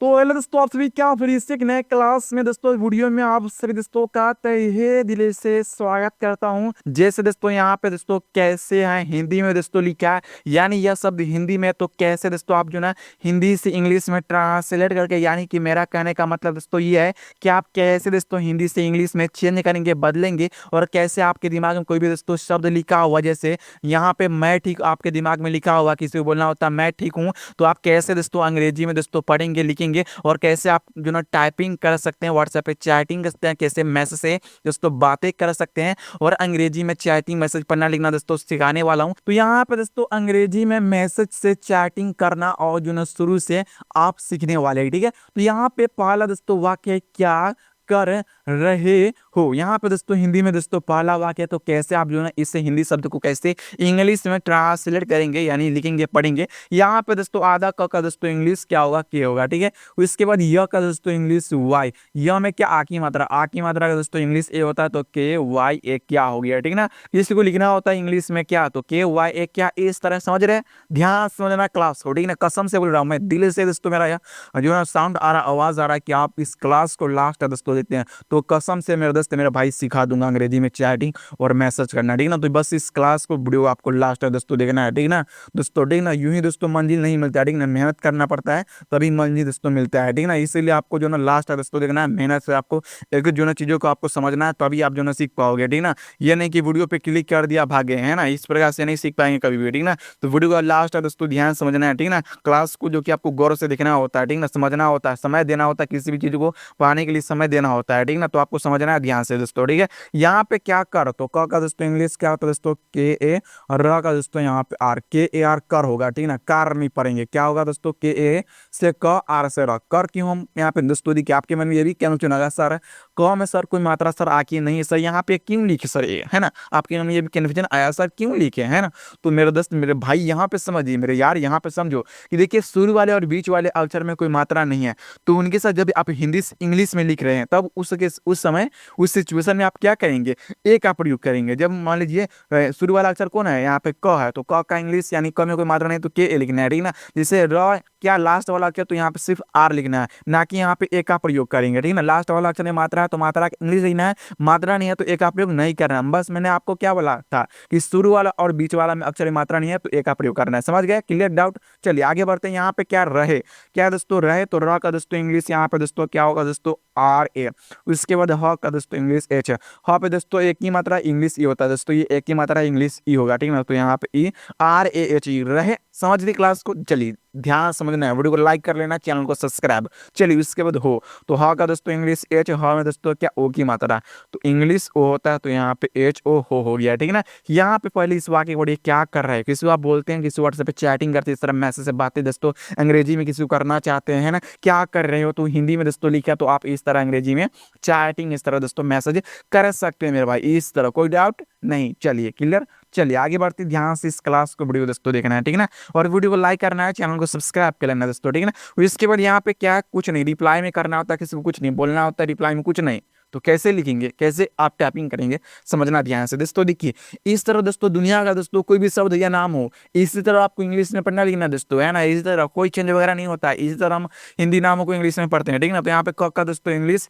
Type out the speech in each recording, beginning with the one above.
तो हेलो दोस्तों, आप सभी क्या फिर से एक नए क्लास में दोस्तों वीडियो में आप सभी दोस्तों का तहे दिल से स्वागत करता हूं। जैसे दोस्तों यहाँ पे दोस्तों कैसे हैं हिंदी में दोस्तों लिखा है, यानी यह शब्द हिंदी में, तो कैसे दोस्तों आप जो ना हिंदी से इंग्लिश में ट्रांसलेट करके, यानी कि मेरा कहने का मतलब दोस्तों ये है कि आप कैसे दोस्तों हिंदी से इंग्लिश में चेंज करेंगे, बदलेंगे, और कैसे आपके दिमाग में कोई भी दोस्तों शब्द लिखा हुआ, जैसे यहाँ पे मैं ठीक, आपके दिमाग में लिखा हुआ, किसी को बोलना होता है मैं ठीक हूँ, तो आप कैसे दोस्तों अंग्रेजी में दोस्तों पढ़ेंगे, लिखेंगे, और कैसे आप जो ना टाइपिंग कर सकते हैं, व्हाट्सएप पे चैटिंग कर सकते हैं, कैसे मैसेज से दोस्तों बातें कर सकते हैं, और अंग्रेजी में चैटिंग मैसेज पढ़ना लिखना दोस्तों सिखाने वाला हूं। तो यहाँ पे दोस्तों अंग्रेजी में मैसेज से चैटिंग करना और जो ना शुरू से आप सीखने वाले हैं, ठीक है। तो यहाँ पे पहला दोस्तों वाक्य क्या कर रहे हो, यहाँ पे दोस्तों हिंदी में दोस्तों पहला वाक्य, तो कैसे आप जो है इससे हिंदी शब्द को कैसे इंग्लिश में ट्रांसलेट करेंगे, यानी लिखेंगे, पढ़ेंगे। यहाँ पे दोस्तों आधा क का दोस्तों इंग्लिश क्या होगा, के होगा, ठीक है। उसके बाद य का दोस्तों इंग्लिश वाई, य में क्या, आ की मात्रा का दोस्तों इंग्लिश ए होता है, तो के वाई ए क्या हो गया, ठीक ना। किसी को लिखना होता है इंग्लिश में क्या, तो के वाई ए क्या, इस तरह समझ रहे हैं। ध्यान समझना क्लास को, ठीक ना, कसम से बोल रहा हूँ मैं, दिल से दोस्तों मेरा जो है साउंड आ रहा, आवाज आ रहा है कि आप इस क्लास को लास्ट दोस्तों देते हैं, तो कसम से मेरे दोस्त मेरा भाई सिखा दूंगा अंग्रेजी में चैटिंग और मैसेज करना, ठीक ना। तो बस इस क्लास को वीडियो आपको लास्ट दोस्तों देखना है, ठीक ना दोस्तों, ठीक ना। यूं ही दोस्तों मंजिल नहीं मिलता है, ठीक ना, मेहनत करना पड़ता है तभी मंजिल दोस्तों मिलता है, ठीक ना। इसीलिए आपको जो ना लास्ट दोस्तों देखना है, मेहनत से आपको एक जो ना चीजों को आपको समझना है, तभी आप जो ना सीख पाओगे, ठीक ना। ये नहीं कि वीडियो पे क्लिक कर दिया भागे, है ना, इस प्रकार से नहीं सीख पाएंगे कभी भी, ठीक ना। तो वीडियो का लास्ट दोस्तों ध्यान समझना है, ठीक ना। क्लास को जो कि आपको गौर से देखना होता है, ठीक ना, समझना होता है, समय देना होता है, किसी भी चीज को पढ़ाने के लिए समय देना होता है, ठीक ना। तो आपको समझना है ध्यान से दोस्तों, ठीक है। यहाँ पे क्या कर, तो क का दोस्तों इंग्लिश क्या होता है दोस्तों, के ए, और र का दोस्तों यहाँ पे आर, के ए आर कर होगा, ठीक ना। कार नहीं पढ़ेंगे, क्या होगा दोस्तों, के ए से क, आर से र, कर क्यों हम यहाँ पे दोस्तों देखिए, आपके मन में ये भी क्या चुना सर, क में सर कोई मात्रा सर आकी नहीं है सर, यहाँ पे क्यों लिखे सर ये, है ना, आपके मन में ये भी कन्फ्यूजन आया सर क्यों लिखे, है ना। तो मेरे दोस्त मेरे भाई यहाँ पे समझिए, मेरे यार यहाँ पे समझो कि देखिए शुरू वाले और बीच वाले अक्षर में कोई मात्रा नहीं है, तो उनके साथ जब आप हिंदी इंग्लिश में लिख रहे हैं, तब उस समय उस सिचुएशन में आप क्या करेंगे, ए का प्रयोग करेंगे। जब मान लीजिए शुरू वाला अक्षर कौन है, यहाँ पे क है, तो क का इंग्लिश यानी क में कोई मात्रा नहीं, तो के ए लिखना है, ठीक ना। जैसे र क्या लास्ट वाला अक्षर, तो यहाँ पे सिर्फ आर लिखना है, ना कि यहाँ पे ए का प्रयोग करेंगे, ठीक ना। लास्ट वाला अक्षर में मात्रा है तो मात्रा इंग्लिश लिखना है, मात्रा नहीं है तो ए का प्रयोग नहीं करना है। बस मैंने आपको क्या बोला था कि शुरू वाला और बीच वाला में अक्षर में मात्रा नहीं है तो ए का प्रयोग करना है, समझ गए, क्लियर डाउट। चलिए आगे बढ़ते हैं। यहाँ पे क्या रहे, क्या दोस्तों रहे, तो र का दोस्तों इंग्लिश यहाँ पे दोस्तों क्या होगा दोस्तों, आर ए। उसके बाद ह का दोस्तों इंग्लिश एच, ह पे दोस्तों एक ही मात्रा इंग्लिश ई होता है दोस्तों, ये एक ही मात्रा इंग्लिश ई होगा, ठीक ना। तो यहाँ पे ई, आर ए एच ई रहे, समझ ली क्लास को। चलिए ध्यान समझना है, वीडियो को लाइक कर लेना, चैनल को सब्सक्राइब। चलिए उसके बाद हो, तो ह का दोस्तों इंग्लिश एच, ह में दोस्तों क्या, ओ की मात्रा, तो इंग्लिश ओ होता है, तो यहाँ पे एच ओ हो गया, ठीक है ना। यहाँ पे पहले इस वाक्य को पढ़िए, क्या कर रहे हैं, किसी को आप बोलते हैं, किसी व्हाट्सएप पे चैटिंग करते हैं, इस तरह मैसेज से बातें दोस्तों अंग्रेजी में किसी को करना चाहते हैं ना, क्या कर रहे हो, तो हिंदी में दोस्तों लिखा, तो आप इस तरह अंग्रेजी में चैटिंग इस तरह दोस्तों मैसेज कर सकते हैं मेरे भाई, इस तरह, कोई डाउट नहीं। चलिए क्लियर, चलिए आगे बढ़ते, ध्यान से इस क्लास को वीडियो दोस्तों देखना है, ठीक है ना, और वीडियो को लाइक करना है, चैनल को सब्सक्राइब कर लेना दोस्तों, ठीक है ना। इसके बाद यहाँ पे क्या, कुछ नहीं, रिप्लाई में करना होता है, किसी को कुछ नहीं बोलना होता है, रिप्लाई में कुछ नहीं, तो कैसे लिखेंगे, कैसे आप टाइपिंग करेंगे, समझना ध्यान से दोस्तों। देखिए इस तरह दोस्तों दुनिया का दोस्तों कोई भी शब्द या नाम हो, इसी तरह आपको इंग्लिश में पढ़ना लिखना दोस्तों, है ना, इसी तरह कोई चेंज वगैरह नहीं होता है, इसी तरह हम हिंदी नामों को इंग्लिश में पढ़ते हैं, ठीक है ना। तो यहाँ पे क का दोस्तों इंग्लिश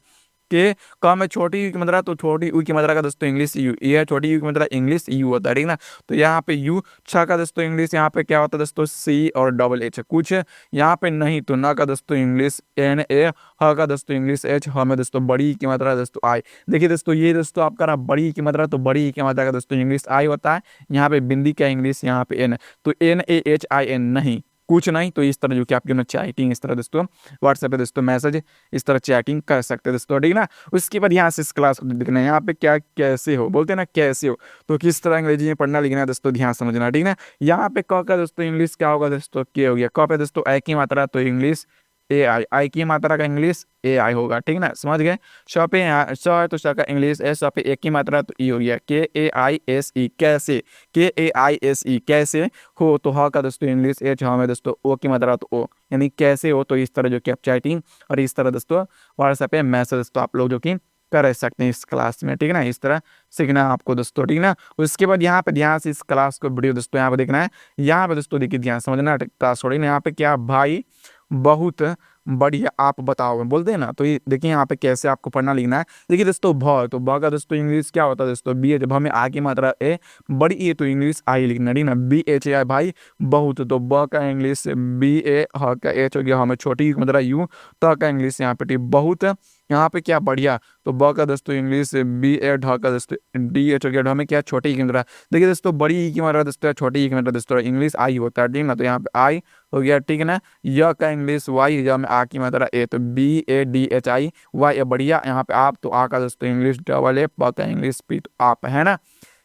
के, क में छोटी यू की मात्रा, तो छोटी यू की मात्रा का दोस्तों इंग्लिश यू, ये है छोटी यू की मात्रा इंग्लिश यू होता है, ठीक ना। तो यहाँ पे यू, छ का दोस्तों इंग्लिश यहाँ पे क्या होता है दोस्तों, सी और डबल एच, कुछ यहाँ पे नहीं, तो न का दोस्तों इंग्लिश एन ए, ह का दोस्तों इंग्लिश एच, ह में दोस्तों बड़ी की मात्रा दोस्तों आई। देखिए दोस्तों ये दोस्तों आपका रहा बड़ी की मात्रा, तो बड़ी की मात्रा का दोस्तों इंग्लिश आई होता है, यहाँ पे बिंदी का इंग्लिश यहाँ पे एन, तो N A H I N नहीं, कुछ नहीं। तो इस तरह जो कि आपकी ना चैटिंग इस तरह दोस्तों व्हाट्सएप पे दोस्तों मैसेज इस तरह चैटिंग कर सकते हैं दोस्तों, ठीक ना। उसके बाद यहाँ से इस क्लास को देखना है, यहाँ पे क्या, कैसे हो बोलते हैं ना, कैसे हो, तो किस तरह अंग्रेजी में पढ़ना लिखना है दोस्तों, ध्यान समझना, ठीक ना। यहाँ पे क का दोस्तों इंग्लिश क्या होगा दोस्तों, के हो गया, क पे दोस्तों आई की मात्रा, तो इंग्लिश ए आई, आई की मात्रा का इंग्लिश ए आई होगा, ठीक ना, समझ गए। श पे श है तो श का इंग्लिश एस, श पे एक की मात्रा तो ई हो गया, के ए आई एस ई, कैसे, के ए आई एस ई, कैसे हो, तो ह का दोस्तों इंग्लिश एच, ह में दोस्तों ओ की मात्रा तो ओ, यानी कैसे हो। तो इस तरह जो कि आप चैटिंग और इस तरह दोस्तों व्हाट्सएप पे मैसेज तो आप लोग जो कि कर सकते हैं इस क्लास में, ठीक है ना, इस तरह सीखना है आपको दोस्तों, ठीक ना। उसके बाद यहाँ पे ध्यान से इस क्लास को वीडियो दोस्तों यहाँ पे देखना है, यहाँ पे दोस्तों देखिए ध्यान समझना क्लास, थोड़ी ना, यहाँ पे क्या, भाई बहुत बढ़िया आप बताओ बोलते हैं ना। तो ये देखिए यहाँ पे कैसे आपको पढ़ना लिखना है। देखिए दोस्तों भ, तो भ का दोस्तों इंग्लिश क्या होता है दोस्तों, बी है। जब हमें आ की मात्रा ए बड़ी ए तो इंग्लिश आई लिखना, ठीक ना। बी एच ए आई भाई बहुत, तो ब का इंग्लिश बी ए, ह का एच हो गया हमें छोटी मतलब यू, त का इंग्लिश यहाँ पे टी बहुत। यहाँ पे क्या बढ़िया, तो ब का दोस्तों इंग्लिश बी ए, ढ का दोस्तों डी एच हो गया, ढ में क्या छोटी ई की मात्रा। देखिए दोस्तों बड़ी ई की मात्रा दोस्तों छोटी ई की मात्रा दोस्तों इंग्लिश आई होता है, ठीक ना। तो यहाँ पे आई हो गया, ठीक है ना। य का इंग्लिश वाई, जब में आ की मात्रा ए तो B A D H I Y, बढ़िया। यहाँ पे आप, तो आ का दोस्तों इंग्लिश डबल ए, प का इंग्लिश पी तो आप, है ना।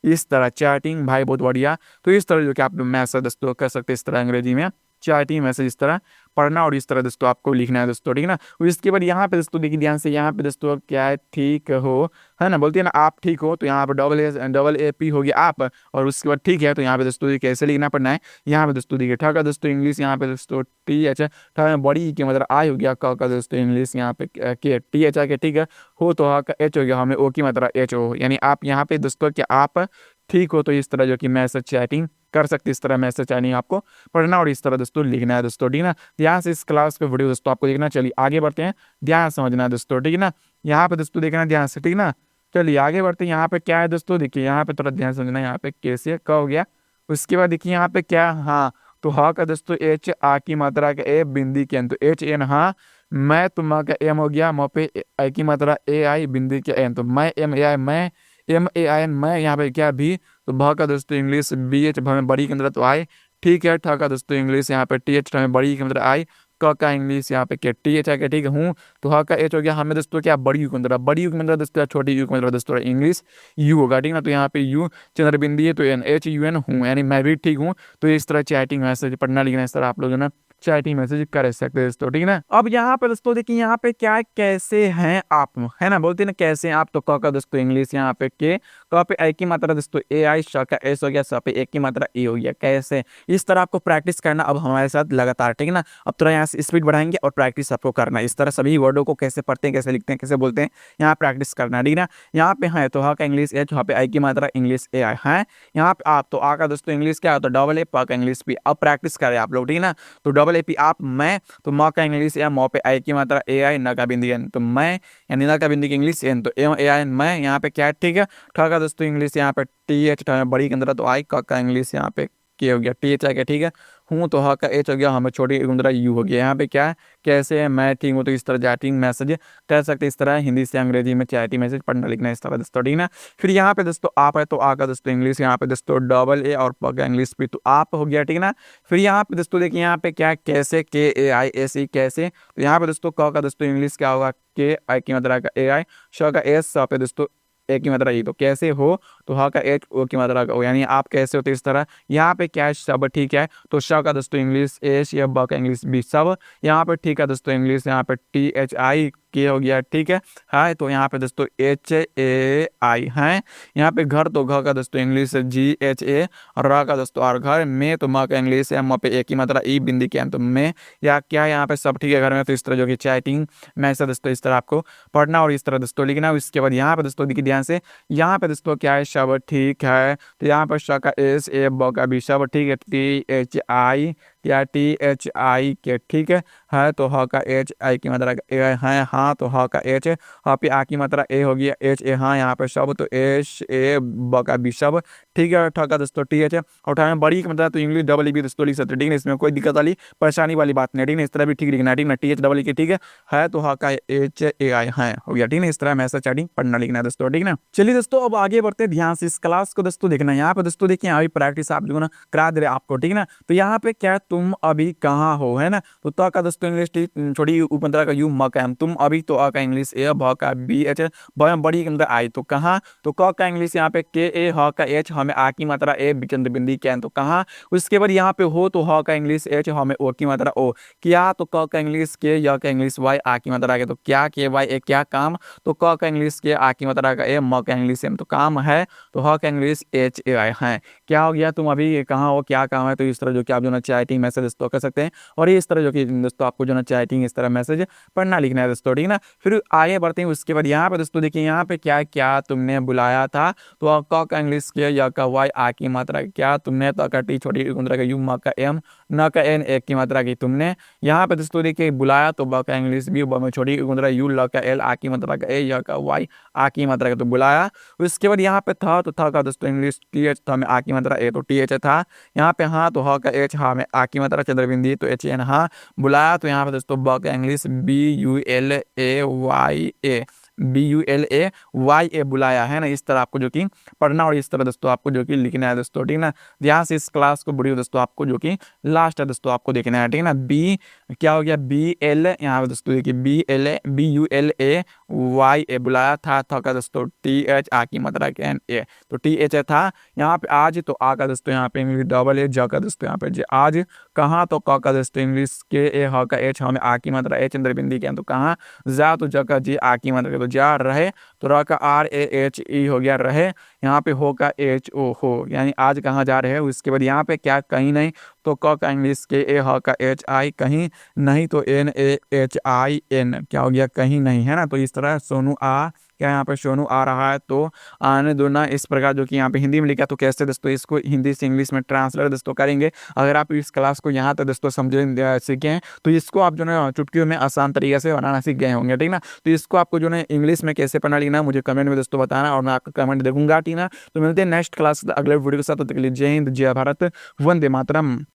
इस तरह चैटिंग भाई बहुत बढ़िया। तो इस तरह जो कि आप मैसेज दोस्तों कर सकते हैं इस तरह अंग्रेजी में चैटिंग मैसेज इस तरह पढ़ना और इस तरह दोस्तों आपको लिखना है दोस्तों, ठीक है ना। और इसके बाद यहाँ पे दोस्तों देखिए ध्यान से, यहाँ पे दोस्तों क्या है, ठीक हो, है ना, बोलती है ना आप ठीक हो, तो यहाँ पे डबल ए पी हो गया आप, और उसके बाद ठीक है, तो यहाँ पे दोस्तों कैसे लिखना पड़ना है। यहाँ पे दोस्तों देखिए ठ का दोस्तों इंग्लिश यहाँ पे दोस्तों टी एच, ठ में बड़ी ई की मतलब आई हो गया, क का दोस्तों इंग्लिश यहाँ पे के टी एच आ के, ठीक है हो, तो ह का एच हो गया हमें ओ की मतलब एच हो, यानी आप यहाँ पे दोस्तों क्या आप ठीक हो। तो इस तरह जो कि मैसेज चैटिंग कर सकते, इस तरह मैसेज चैटिंग आपको पढ़ना और इस तरह दोस्तों लिखना है दोस्तों, ठीक है ना। ध्यान से इस क्लास का वीडियो दोस्तों आपको देखना। चलिए आगे बढ़ते हैं, ध्यान समझना है दोस्तों, ठीक है ना। यहाँ पे दोस्तों देखना ध्यान से, ठीक ना। चलिए आगे बढ़ते हैं। यहाँ पे क्या है दोस्तों, देखिए यहाँ पे थोड़ा ध्यान समझना है। यहाँ पे कैसे क हो गया, उसके बाद देखिए यहाँ पे क्या, हाँ तो ह का दोस्तों एच, आ की मात्रा का ए, बिंदी के एन, तो एच एन हाँ, मैं तो म का एम हो गया, म पे आई की मात्रा ए आई, बिंदी के एन, तो मैं एम ए आई, मैं एम ए आई एन मैं, यहाँ पे क्या भी, तो भ का दोस्तों इंग्लिश बी एच, में बड़ी के अंदर तो आई, ठीक है। ठ का दोस्तों इंग्लिश यहाँ पे टी एच, में बड़ी के अंदर आई, क का इंग्लिश यहाँ पे के टी एच आके, ठीक है हूँ, तो ह का एच हो गया हमें दोस्तों क्या बड़ी यू के अंदर, बड़ी यू के अंदर दोस्तों छोटी यू के अंदर दोस्तों इंग्लिश यू होगा, ठीक ना। तो यहाँ पे यू चंद्र बिंदी है, तो एन एच यू एन हूँ, यानी मैं भी ठीक हूँ। तो इस तरह चैटिंग मैसेज पढ़ना लिखना इस तरह आप लोग ना चैटिंग मैसेज कर सकते हैं दोस्तों, ठीक है ना। अब यहाँ पे दोस्तों देखिए यहाँ पे क्या है, कैसे हैं आप, है ना, बोलते हैं ना कैसे हैं आप। तो क का दोस्तों इंग्लिश यहाँ पे के, क पे ए की मात्रा दोस्तों ए आई, श का एस हो गया, स पे ए की मात्रा ए हो गया, कैसे। इस तरह आपको प्रैक्टिस करना अब हमारे साथ लगातार, ठीक है ना। अब थोड़ा यहाँ से स्पीड बढ़ाएंगे और प्रैक्टिस आपको करना है। इस तरह सभी वर्डों को कैसे पढ़ते हैं, कैसे लिखते हैं, कैसे बोलते हैं, यहाँ प्रैक्टिस करना है, ठीक है ना। यहाँ पे है तो ह का इंग्लिश एच, यहाँ पे आई की मात्रा इंग्लिश ए आई है। यहाँ पे आप, तो आ का दोस्तों इंग्लिश क्या होता है डबल ए, प का इंग्लिश पी। अब प्रैक्टिस करें आप लोग, ठीक है ना। तो डबल ए पी आप, मैं, तो म का इंग्लिश या म पे आई की मात्रा ए आई, न का बिंदी एन, तो मैं, यानी न का बिंदी की इंग्लिश एन, तो एम ए आई एन मैं, यहाँ पे क्या है, ठीक है। ठ का दोस्तों इंग्लिश यहाँ पे टी एच, बड़ी के अंदर तो आई, क का इंग्लिश यहाँ पे के हो गया, टी एच आ गया, ठीक है हूँ, तो ह का एच हो गया हमें छोटी गुंदरा यू हो गया। यहाँ पे क्या है, कैसे है, मैं ठीक हूँ। तो इस तरह चैटिंग मैसेज कर सकते इस तरह हिंदी से अंग्रेजी में चैटिंग मैसेज पढ़ना लिखना इस तरह दोस्तों, ठीक है ना। फिर यहाँ पे दोस्तों आप है, तो आ का दोस्तों इंग्लिश यहाँ पे दोस्तों डबल ए, और प का इंग्लिश पे तो आप हो गया, ठीक है ना। फिर यहाँ पे दोस्तों देखिए यहाँ पे क्या, कैसे के ए आई एस ई कैसे, तो यहाँ पे दोस्तों क का दोस्तों इंग्लिश क्या होगा, के आई की मात्रा का ए आई, श का एस, स पे दोस्तों ए की मात्रा ई, तो कैसे हो, तो ह का एच, ओ की मात्रा का ओ, यानी आप कैसे होते इस तरह। यहाँ पे क्या है, सब ठीक है, तो श का दोस्तों इंग्लिश एच, या ब का इंग्लिश बी सब। यहाँ पे ठीक है दोस्तों इंग्लिश यहाँ पे टी एच आई के हो गया, ठीक है तो यहाँ पे दोस्तों एच ए आई है। यहाँ पे घर, तो घ का दोस्तों इंग्लिश जी एच ए, और र का दोस्तों और घर में, तो म का इंग्लिश है म पे ए की मात्रा ई, बिंदी के तो में, या क्या यहाँ पे सब ठीक है घर में। तो इस तरह जो कि चैटिंग मैसेज दोस्तों इस तरह आपको पढ़ना और इस तरह दोस्तों लिखना। इसके बाद यहाँ पे दोस्तों देखिए ध्यान से, यहाँ पे दोस्तों क्या है, सब ठीक है, तो यहाँ पर श का एस, ए ब का भी सब ठीक है, टी एच आई या टी एच आई के, ठीक है तो ह का एच, आई की मात्रा का ए है, हाँ तो ह का एच, ह पे आ की मात्रा ए हो गया, एच ए हाँ, यहाँ पे सब, तो एच ए ब का भी सब, ठीक है। ठ का दोस्तों टी एच, और ठ में बड़ी की मात्रा तो इंग्लिश डबल ई भी दोस्तों लिख सकते, ठीक है, इसमें कोई दिक्कत वाली परेशानी वाली बात नहीं, ठीक है। इस तरह भी ठीक लिखना, ठीक ना, टी एच डबल ई के, ठीक है तो ह का एच ए आई है हो गया, ठीक है। इस तरह मैसेज चैटिंग पढ़ना लिखना है दोस्तों, ठीक ना। चलिए दोस्तों अब आगे बढ़ते हैं, ध्यान से इस क्लास को दोस्तों देखना। यहाँ पे दोस्तों देखिए अभी प्रैक्टिस आप लोगों ने करा दे रहे आपको, ठीक ना। तो यहाँ पे क्या, तुम अभी कहाँ हो, है ना, तो त का दोस्तों इंग्लिश छोटी उपमात्रा का यू, म का एम, तुम अभी, तो अ का इंग्लिश ए, भ का बी एच, ब में बड़ी के अंदर आई, तो कहाँ, तो क का इंग्लिश यहाँ पे के ए, ह का एच, हमें आ की मात्रा ए, चंद्र बिंदी के एन, तो कहाँ। उसके बाद यहाँ पे हो, तो ह का इंग्लिश एच, हमें ओ की मात्रा ओ, क्या, तो क का इंग्लिश के, य का इंग्लिश वाई, आ की मात्रा के, तो क्या के वाई ए क्या काम, तो क का इंग्लिश के, आ की मात्रा का ए, म का इंग्लिश एम, तो काम है, तो ह का इंग्लिश एच ए आई है। क्या हो गया, तुम अभी कहाँ हो, क्या काम है। तो इस तरह जो कि आप जो ना चैटिंग मैसेज दोस्तों कर सकते हैं, और इस तरह जो कि दोस्तों आपको जो ना चैटिंग इस तरह मैसेज पढ़ना लिखना है दोस्तों, ठीक है ना। फिर आगे बढ़ते हैं, उसके बाद यहाँ पे दोस्तों देखिए यहाँ पे क्या, क्या तुमने बुलाया था, तो क का इंग्लिश के, या का वाई, आ की मात्रा क्या, तुमने, तो का टी छोटी का यू, म का एम, न का एन एक की मात्रा की तुमने। यहाँ पे दोस्तों देखिए बुलाया तो ब का इंग्लिश बी, ब में छोटी मात्रा यू, ल का एल, आ की मात्रा का ए, य का वाई, आ की मात्रा का तो बुलाया। उसके बाद यहाँ पे था तो था का दोस्तों इंग्लिश टी एच था में आ की मात्रा ए तो टी एच था। यहाँ पे हाँ तो ह का एच, हाँ में आ की मात्रा चंद्रबिंदी तो एच एन हाँ। बुलाया तो यहाँ पे दोस्तों ब का English B U L A Y A, B U L A Y A बुलाया है ना। इस तरह आपको जो कि पढ़ना और इस तरह दोस्तों आपको जो कि लिखना है दोस्तों, ठीक ना। ध्यान से इस क्लास को बढ़ियो दोस्तों, आपको जो कि लास्ट है दोस्तों आपको देखना है, ठीक ना। बी क्या हो गया, बी एल, यहाँ पे दोस्तों देखिए B L A, B U L A Y A बुलाया था का दोस्तों टी एच, आ की मात्रा के एन ए तो टी एच था। यहाँ पे आज तो आ का दोस्तों यहाँ पे इंग्लिश डबल ए, ज का दोस्तों यहाँ पे जे आज। कहाँ तो क का दोस्तों इंग्लिश के ए, ह का एच, हमें आ की मात्रा ए चंद्रबिंदी के तो कहाँ। जा तो ज का जी, आ की मात्रा तो जा रहे, तो र का आर ए एच ई हो गया रहे। यहाँ पे हो का एच ओ हो, यानी आज कहाँ जा रहे हैं। उसके बाद यहाँ पे क्या कहीं नहीं, तो क का इंग्लिश के ए, ह का एच आई कहीं नहीं, तो N A H I N क्या हो गया कहीं नहीं, है ना। तो इस तरह सोनू आ, क्या यहाँ पे सोनू आ रहा है तो आने दो ना। इस प्रकार जो कि यहाँ पे हिंदी में लिखा, तो कैसे दोस्तों इसको हिंदी से इंग्लिश में ट्रांसलेट दोस्तों करेंगे। अगर आप इस क्लास को यहाँ तक दोस्तों समझे सीखे हैं तो इसको आप जो है चुटकियों में आसान तरीके से बनाना सीख गए होंगे, ठीक ना। तो इसको आपको जो है इंग्लिश में कैसे पढ़ना लिखना मुझे कमेंट में दोस्तों बताना, और मैं आपका कमेंट देखूंगा, ठीक ना। तो मिलते हैं नेक्स्ट क्लास अगले वीडियो के साथ, तो तक के लिए जय हिंद, जय भारत, वंदे मातरम।